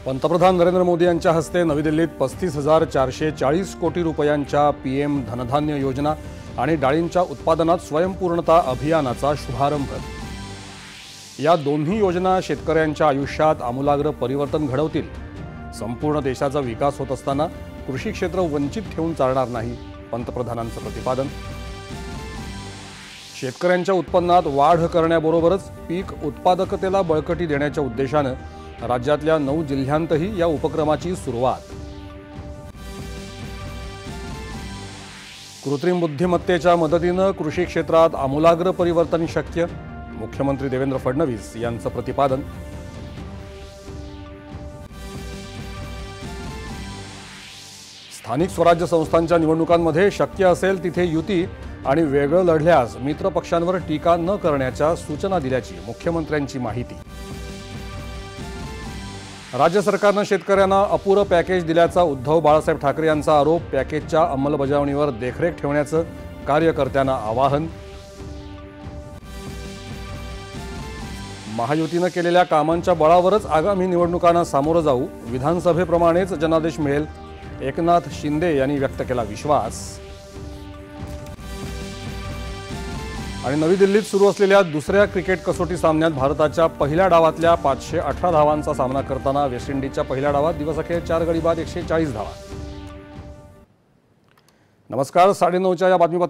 पंतप्रधान नरेंद्र मोदी यांच्या हस्ते नवी दिल्लीत 35,440 कोटी रुपयांच्या पीएम धनधान्य योजना आणि डाळींच्या उत्पादनात स्वयंपूर्णता अभियानाचा शुभारंभ। या दोन्ही योजना शेतकऱ्यांच्या आयुष्यात आमूलाग्र परिवर्तन घडवतील। संपूर्ण देशाचा विकास होत असताना कृषी क्षेत्र वंचित ठेवून चालणार नाही, पंतप्रधानांचं प्रतिपादन। शेतकऱ्यांच्या उत्पन्नात वाढ करण्याबरोबरच पीक उत्पादकतेला बळकटी देण्याच्या उद्देशाने राज्यातल्या 9 जिल्ह्यांतही या उपक्रमाची सुरुवात। कृत्रिम बुद्धिमत्तेच्या मदतीने कृषी क्षेत्रात आमूलाग्र परिवर्तन शक्य, मुख्यमंत्री देवेंद्र फडणवीस यांचं प्रतिपादन। स्थानिक स्वराज्य संस्थांच्या निवडणुकांमध्ये शक्य असेल तिथे युती आणि वेगळं लढल्यास मित्र पक्षांवर टीका न करण्याच्या सूचना दिल्याची मुख्यमंत्र्यांची माहिती। राज्य सरकारने शेतकऱ्यांना अपुरं पॅकेज दिल्याचा उद्धव बाळासाहेब ठाकरे यांचा आरोप। पॅकेजच्या अंमलबजावणीवर देखरेख ठेवण्याचं कार्यकर्त्यांना आवाहन। महायुतीने केलेल्या कामांच्या बळावरच आगामी निवडणुकांना सामोरं जाऊ, विधानसभेप्रमाणेच जनादेश मिळेल, एकनाथ शिंदे यांनी व्यक्त केला विश्वास। आणि नवी दिल्लीत सुरू असलेल्या दुसऱ्या क्रिकेट कसोटी सामन्यात भारताच्या पहिल्या डावातल्या 518 धावांचा सामना करताना वेस्ट इंडिजच्या पहिल्या डावात दिवसअखेर 4 गडी बाद 140 धावा। नमस्कार, 9:30च्या या बातमीपत्रात